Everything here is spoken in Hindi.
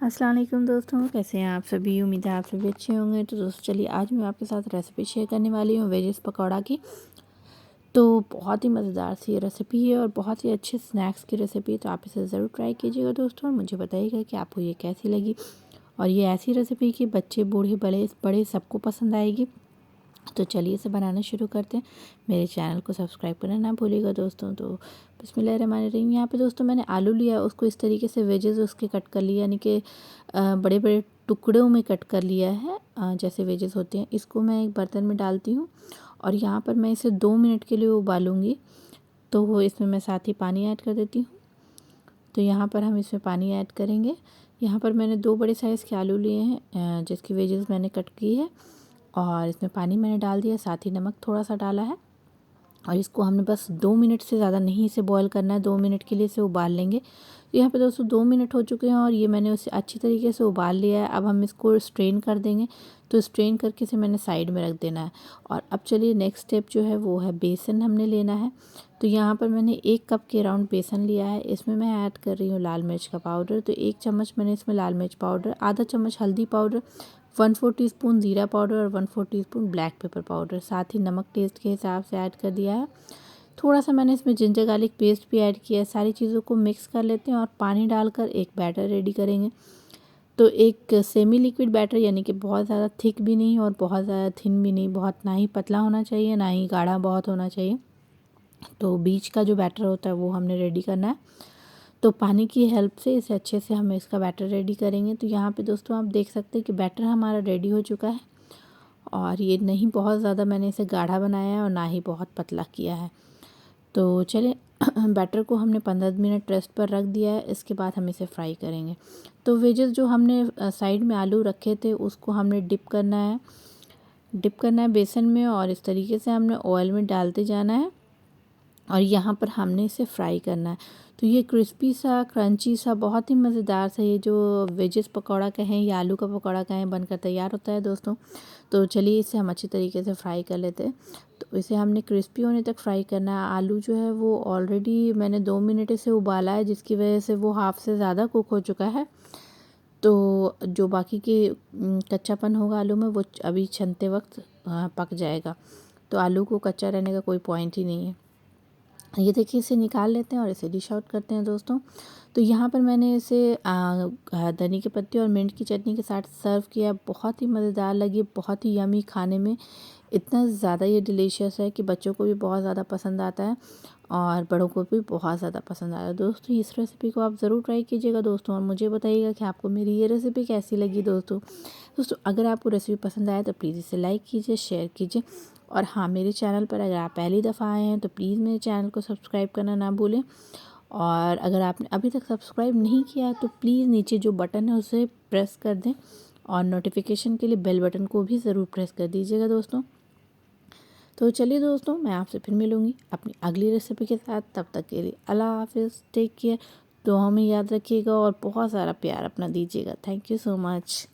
अस्सलाम वालेकुम दोस्तों, कैसे हैं आप सभी। उम्मीद है आप सभी अच्छे होंगे। तो दोस्तों चलिए आज मैं आपके साथ रेसिपी शेयर करने वाली हूँ वेजिस पकौड़ा की। तो बहुत ही मज़ेदार सी ये रेसिपी है और बहुत ही अच्छे स्नैक्स की रेसिपी है। तो आप इसे ज़रूर ट्राई कीजिएगा दोस्तों और मुझे बताइएगा कि आपको ये कैसी लगी। और ये ऐसी रेसिपी कि बच्चे बूढ़े बड़े बड़े सबको पसंद आएगी। तो चलिए इसे बनाना शुरू करते हैं। मेरे चैनल को सब्सक्राइब करना ना भूलिएगा दोस्तों। तो बिस्मिल्लाहिर्रहमानिर्रहीम। यहाँ पे दोस्तों मैंने आलू लिया, उसको इस तरीके से वेजेस उसके कट कर लिया, यानी कि बड़े बड़े टुकड़ों में कट कर लिया है, जैसे वेजेस होते हैं। इसको मैं एक बर्तन में डालती हूँ और यहाँ पर मैं इसे 2 मिनट के लिए उबालूँगी। तो वो इसमें मैं साथ ही पानी ऐड कर देती हूँ। तो यहाँ पर हम इसमें पानी ऐड करेंगे। यहाँ पर मैंने 2 बड़े साइज़ के आलू लिए हैं, जिसकी वेजेस मैंने कट की है और इसमें पानी मैंने डाल दिया, साथ ही नमक थोड़ा सा डाला है। और इसको हमने बस 2 मिनट से ज़्यादा नहीं इसे बॉयल करना है, 2 मिनट के लिए इसे उबाल लेंगे। तो यहाँ पे दोस्तों 2 मिनट हो चुके हैं और ये मैंने उसे अच्छी तरीके से उबाल लिया है। अब हम इसको स्ट्रेन कर देंगे। तो स्ट्रेन करके इसे मैंने साइड में रख देना है। और अब चलिए नेक्स्ट स्टेप जो है वो है बेसन हमने लेना है। तो यहाँ पर मैंने 1 कप के अराउंड बेसन लिया है। इसमें मैं ऐड कर रही हूँ लाल मिर्च का पाउडर। तो 1 चम्मच मैंने इसमें लाल मिर्च पाउडर, आधा चम्मच हल्दी पाउडर, 1/4 टीस्पून ज़ीरा पाउडर और 1/4 टीस्पून ब्लैक पेपर पाउडर, साथ ही नमक टेस्ट के हिसाब से ऐड कर दिया है। थोड़ा सा मैंने इसमें जिंजर गार्लिक पेस्ट भी ऐड किया है। सारी चीज़ों को मिक्स कर लेते हैं और पानी डालकर एक बैटर रेडी करेंगे। तो एक सेमी लिक्विड बैटर, यानी कि बहुत ज़्यादा थिक भी नहीं और बहुत ज़्यादा थिन भी नहीं, बहुत ना ही पतला होना चाहिए ना ही गाढ़ा बहुत होना चाहिए। तो बीच का जो बैटर होता है वो हमने रेडी करना है। तो पानी की हेल्प से इसे अच्छे से हम इसका बैटर रेडी करेंगे। तो यहाँ पे दोस्तों आप देख सकते हैं कि बैटर हमारा रेडी हो चुका है और ये नहीं बहुत ज़्यादा मैंने इसे गाढ़ा बनाया है और ना ही बहुत पतला किया है। तो चलिए बैटर को हमने 15 मिनट रेस्ट पर रख दिया है। इसके बाद हम इसे फ्राई करेंगे। तो वेजेस जो हमने साइड में आलू रखे थे उसको हमने डिप करना है बेसन में और इस तरीके से हमने ऑयल में डालते जाना है और यहाँ पर हमने इसे फ्राई करना है। तो ये क्रिस्पी सा क्रंची सा बहुत ही मज़ेदार सा ये जो वेजेस पकौड़ा कहें या आलू का पकौड़ा कहें बनकर तैयार होता है दोस्तों। तो चलिए इसे हम अच्छी तरीके से फ्राई कर लेते हैं। तो इसे हमने क्रिस्पी होने तक फ्राई करना है। आलू जो है वो ऑलरेडी मैंने 2 मिनट इसे उबाला है, जिसकी वजह से वो हाफ़ से ज़्यादा कुक हो चुका है। तो जो बाकी के कच्चापन होगा आलू में वो अभी छनते वक्त पक जाएगा। तो आलू को कच्चा रहने का कोई पॉइंट ही नहीं है। ये देखिए इसे निकाल लेते हैं और इसे डिश आउट करते हैं दोस्तों। तो यहाँ पर मैंने इसे धनी के पत्ते और मिंट की चटनी के साथ सर्व किया। बहुत ही मज़ेदार लगी, बहुत ही यमी, खाने में इतना ज़्यादा ये डिलीशियस है कि बच्चों को भी बहुत ज़्यादा पसंद आता है और बड़ों को भी बहुत ज़्यादा पसंद आता है। दोस्तों इस रेसिपी को आप ज़रूर ट्राई कीजिएगा दोस्तों और मुझे बताइएगा कि आपको मेरी ये रेसिपी कैसी लगी दोस्तों अगर आपको रेसिपी पसंद आए तो प्लीज़ इसे लाइक कीजिए, शेयर कीजिए। और हाँ, मेरे चैनल पर अगर आप पहली दफ़ा आए हैं तो प्लीज़ मेरे चैनल को सब्सक्राइब करना ना भूलें। और अगर आपने अभी तक सब्सक्राइब नहीं किया है तो प्लीज़ नीचे जो बटन है उसे प्रेस कर दें और नोटिफिकेशन के लिए बेल बटन को भी ज़रूर प्रेस कर दीजिएगा दोस्तों। तो चलिए दोस्तों, मैं आपसे फिर मिलूँगी अपनी अगली रेसिपी के साथ। तब तक के लिए अल्लाह हाफ़िज़, टेक केयर। दुआ में याद रखिएगा और बहुत सारा प्यार अपना दीजिएगा। Thank you so much.